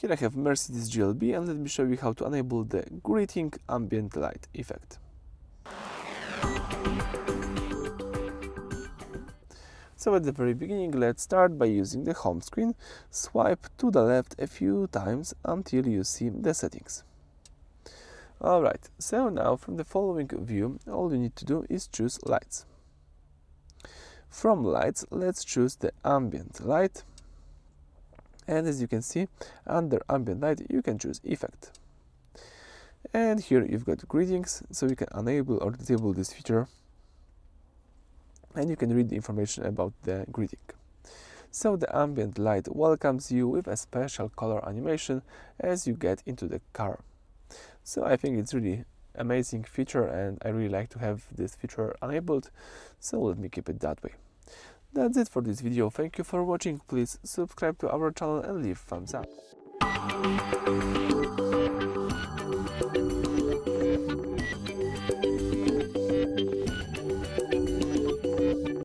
Here I have Mercedes GLB, and let me show you how to enable the Greeting Ambient Light effect. So at the very beginning, let's start by using the home screen. Swipe to the left a few times until you see the settings. Alright, so now from the following view, all you need to do is choose lights. From lights, let's choose the ambient light. And as you can see, under ambient light, you can choose effect. And here you've got greetings, so you can enable or disable this feature. And you can read the information about the greeting. So the ambient light welcomes you with a special color animation as you get into the car. So I think it's really amazing feature, and I really like to have this feature enabled, so let me keep it that way. That's it for this video. Thank you for watching. Please subscribe to our channel and leave thumbs up.